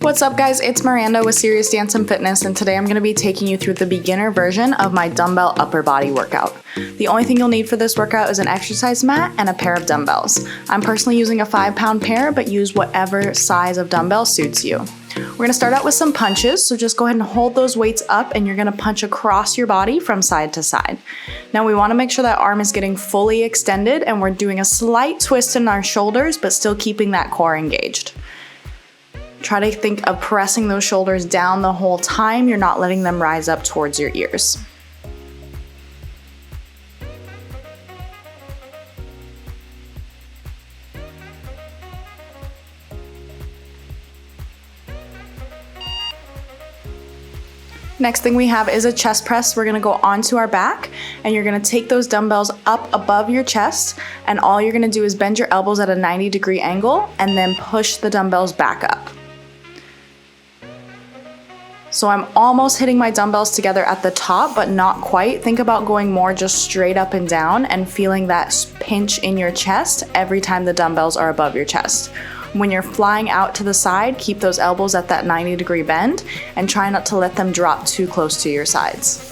What's up guys, it's Miranda with Serious Dance and Fitness, and today I'm going to be taking you through the beginner version of my dumbbell upper body workout. The only thing you'll need for this workout is an exercise mat and a pair of dumbbells. I'm personally using a 5-pound pair, but use whatever size of dumbbell suits you. We're going to start out with some punches, so just go ahead and hold those weights up and you're going to punch across your body from side to side. Now we want to make sure that arm is getting fully extended and we're doing a slight twist in our shoulders, but still keeping that core engaged. Try to think of pressing those shoulders down the whole time. You're not letting them rise up towards your ears. Next thing we have is a chest press. We're gonna go onto our back and you're gonna take those dumbbells up above your chest, and all you're gonna do is bend your elbows at a 90-degree angle and then push the dumbbells back up. So I'm almost hitting my dumbbells together at the top, but not quite. Think about going more just straight up and down and feeling that pinch in your chest every time the dumbbells are above your chest. When you're flying out to the side, keep those elbows at that 90-degree bend and try not to let them drop too close to your sides.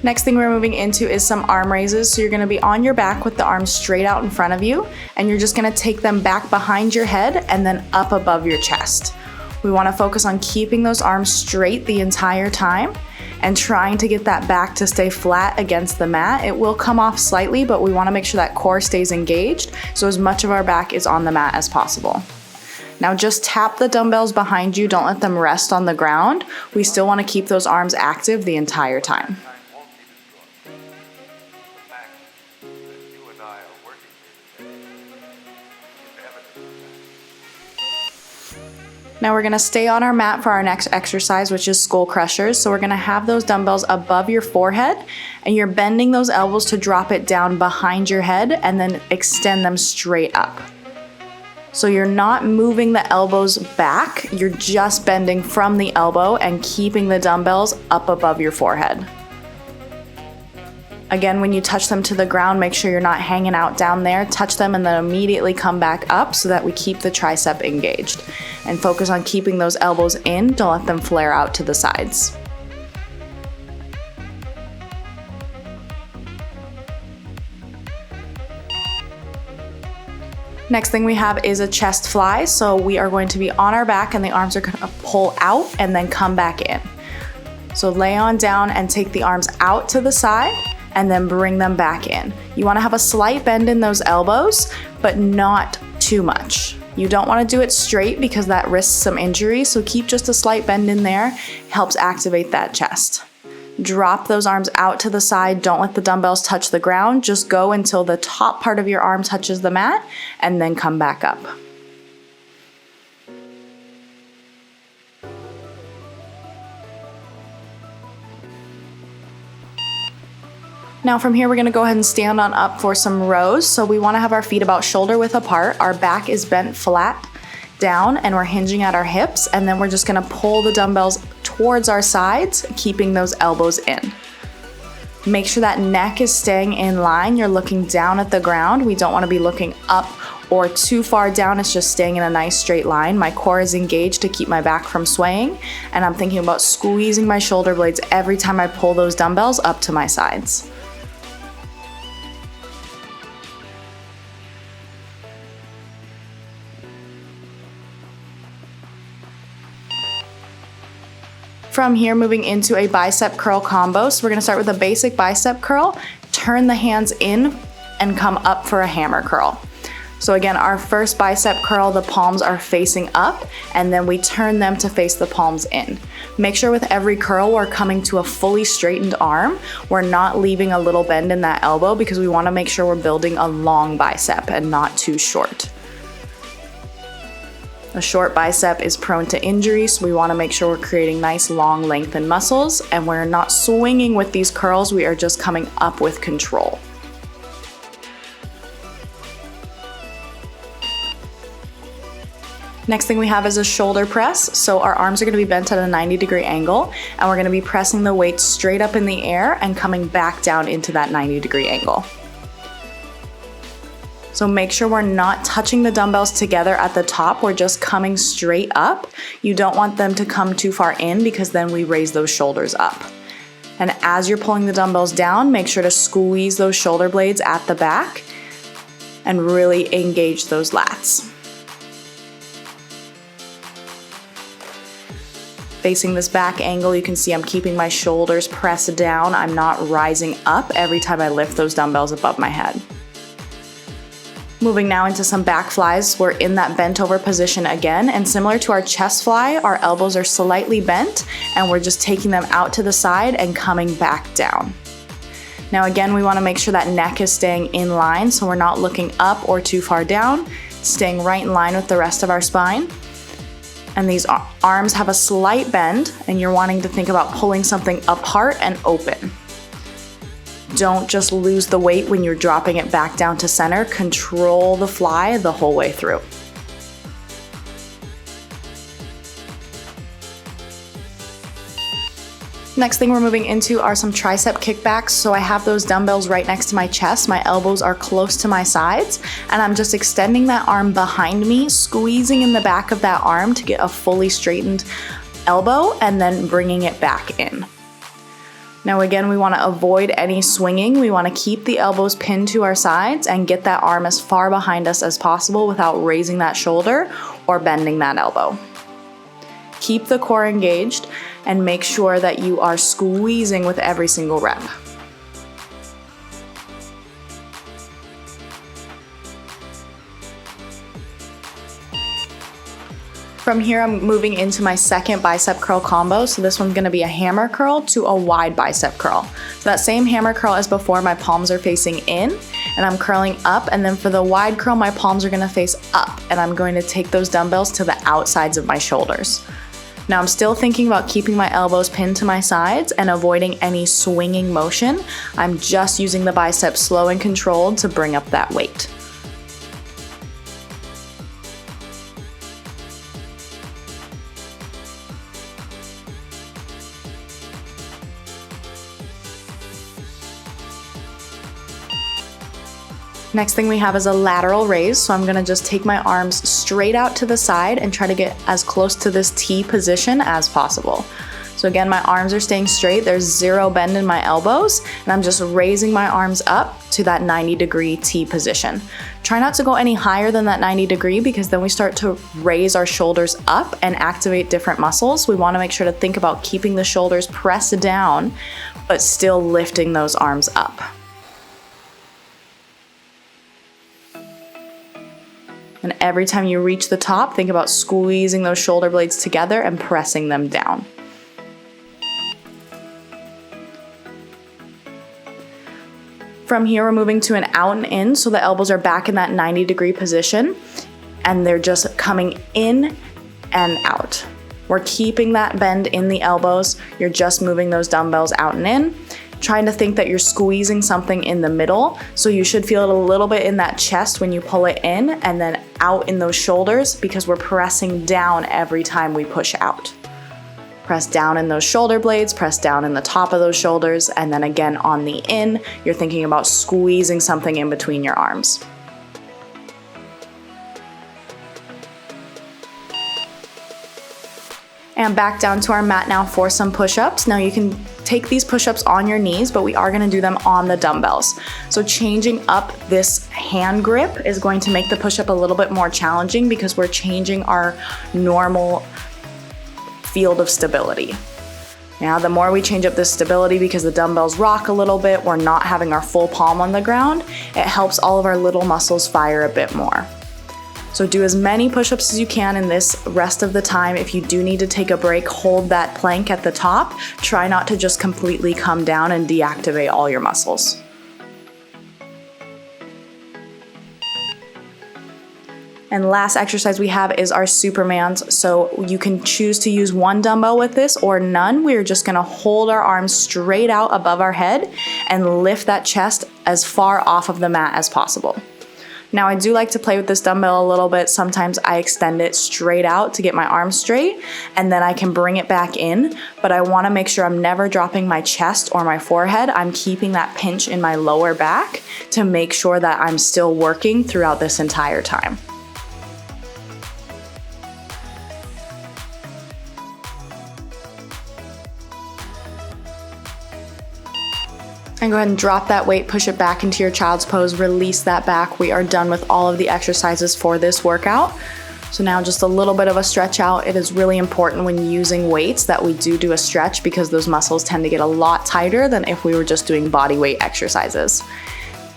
Next thing we're moving into is some arm raises. So you're gonna be on your back with the arms straight out in front of you, and you're just gonna take them back behind your head and then up above your chest. We wanna focus on keeping those arms straight the entire time and trying to get that back to stay flat against the mat. It will come off slightly, but we wanna make sure that core stays engaged, so as much of our back is on the mat as possible. Now just tap the dumbbells behind you, don't let them rest on the ground. We still wanna keep those arms active the entire time. Now we're gonna stay on our mat for our next exercise, which is skull crushers. So we're gonna have those dumbbells above your forehead and you're bending those elbows to drop it down behind your head and then extend them straight up. So you're not moving the elbows back, you're just bending from the elbow and keeping the dumbbells up above your forehead. Again, when you touch them to the ground, make sure you're not hanging out down there. Touch them and then immediately come back up so that we keep the tricep engaged. And focus on keeping those elbows in, don't let them flare out to the sides. Next thing we have is a chest fly. So we are going to be on our back and the arms are gonna pull out and then come back in. So lay on down and take the arms out to the side and then bring them back in. You wanna have a slight bend in those elbows, but not too much. You don't wanna do it straight because that risks some injury, so keep just a slight bend in there, helps activate that chest. Drop those arms out to the side, don't let the dumbbells touch the ground, just go until the top part of your arm touches the mat, and then come back up. Now from here, we're gonna go ahead and stand on up for some rows. So we wanna have our feet about shoulder width apart. Our back is bent flat down and we're hinging at our hips. And then we're just gonna pull the dumbbells towards our sides, keeping those elbows in. Make sure that neck is staying in line. You're looking down at the ground. We don't wanna be looking up or too far down. It's just staying in a nice straight line. My core is engaged to keep my back from swaying. And I'm thinking about squeezing my shoulder blades every time I pull those dumbbells up to my sides. From here, moving into a bicep curl combo. So we're gonna start with a basic bicep curl, turn the hands in and come up for a hammer curl. So again, our first bicep curl, the palms are facing up and then we turn them to face the palms in. Make sure with every curl, we're coming to a fully straightened arm. We're not leaving a little bend in that elbow because we wanna make sure we're building a long bicep and not too short. A short bicep is prone to injury, so we wanna make sure we're creating nice long lengthened muscles, and we're not swinging with these curls, we are just coming up with control. Next thing we have is a shoulder press. So our arms are going to be bent at a 90-degree angle, and we're going to be pressing the weight straight up in the air and coming back down into that 90-degree angle. So make sure we're not touching the dumbbells together at the top, we're just coming straight up. You don't want them to come too far in because then we raise those shoulders up. And as you're pulling the dumbbells down, make sure to squeeze those shoulder blades at the back and really engage those lats. Facing this back angle, you can see I'm keeping my shoulders pressed down. I'm not rising up every time I lift those dumbbells above my head. Moving now into some back flies, we're in that bent over position again, and similar to our chest fly, our elbows are slightly bent and we're just taking them out to the side and coming back down. Now again, we want to make sure that neck is staying in line, so we're not looking up or too far down, staying right in line with the rest of our spine. And these arms have a slight bend, and you're wanting to think about pulling something apart and open. Don't just lose the weight when you're dropping it back down to center. Control the fly the whole way through. Next thing we're moving into are some tricep kickbacks. So I have those dumbbells right next to my chest. My elbows are close to my sides, and I'm just extending that arm behind me, squeezing in the back of that arm to get a fully straightened elbow, and then bringing it back in. Now again, we want to avoid any swinging. We want to keep the elbows pinned to our sides and get that arm as far behind us as possible without raising that shoulder or bending that elbow. Keep the core engaged and make sure that you are squeezing with every single rep. From here, I'm moving into my second bicep curl combo. So this one's gonna be a hammer curl to a wide bicep curl. So that same hammer curl as before, my palms are facing in and I'm curling up. And then for the wide curl, my palms are gonna face up and I'm going to take those dumbbells to the outsides of my shoulders. Now I'm still thinking about keeping my elbows pinned to my sides and avoiding any swinging motion. I'm just using the biceps slow and controlled to bring up that weight. Next thing we have is a lateral raise. So I'm gonna just take my arms straight out to the side and try to get as close to this T position as possible. So again, my arms are staying straight. There's zero bend in my elbows, and I'm just raising my arms up to that 90-degree T position. Try not to go any higher than that 90-degree because then we start to raise our shoulders up and activate different muscles. We wanna make sure to think about keeping the shoulders pressed down, but still lifting those arms up. And every time you reach the top, think about squeezing those shoulder blades together and pressing them down. From here, we're moving to an out and in, so the elbows are back in that 90-degree position, and they're just coming in and out. We're keeping that bend in the elbows. You're just moving those dumbbells out and in. Trying to think that you're squeezing something in the middle, so you should feel it a little bit in that chest when you pull it in and then out in those shoulders because we're pressing down every time we push out. Press down in those shoulder blades, press down in the top of those shoulders, and then again on the in, you're thinking about squeezing something in between your arms. And back down to our mat now for some push-ups. Now you can take these push-ups on your knees, but we are gonna do them on the dumbbells. So changing up this hand grip is going to make the push-up a little bit more challenging because we're changing our normal field of stability. Now, the more we change up this stability because the dumbbells rock a little bit, we're not having our full palm on the ground, it helps all of our little muscles fire a bit more. So do as many push-ups as you can in this rest of the time. If you do need to take a break, hold that plank at the top. Try not to just completely come down and deactivate all your muscles. And last exercise we have is our Supermans. So you can choose to use one dumbbell with this or none. We're just gonna hold our arms straight out above our head and lift that chest as far off of the mat as possible. Now I do like to play with this dumbbell a little bit. Sometimes I extend it straight out to get my arms straight, and then I can bring it back in, but I wanna make sure I'm never dropping my chest or my forehead. I'm keeping that pinch in my lower back to make sure that I'm still working throughout this entire time. And go ahead and drop that weight, push it back into your child's pose, release that back. We are done with all of the exercises for this workout. So now just a little bit of a stretch out. It is really important when using weights that we do a stretch because those muscles tend to get a lot tighter than if we were just doing body weight exercises.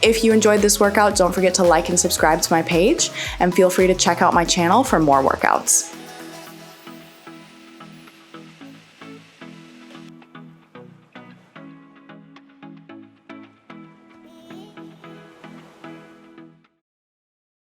If you enjoyed this workout, don't forget to like and subscribe to my page, and feel free to check out my channel for more workouts.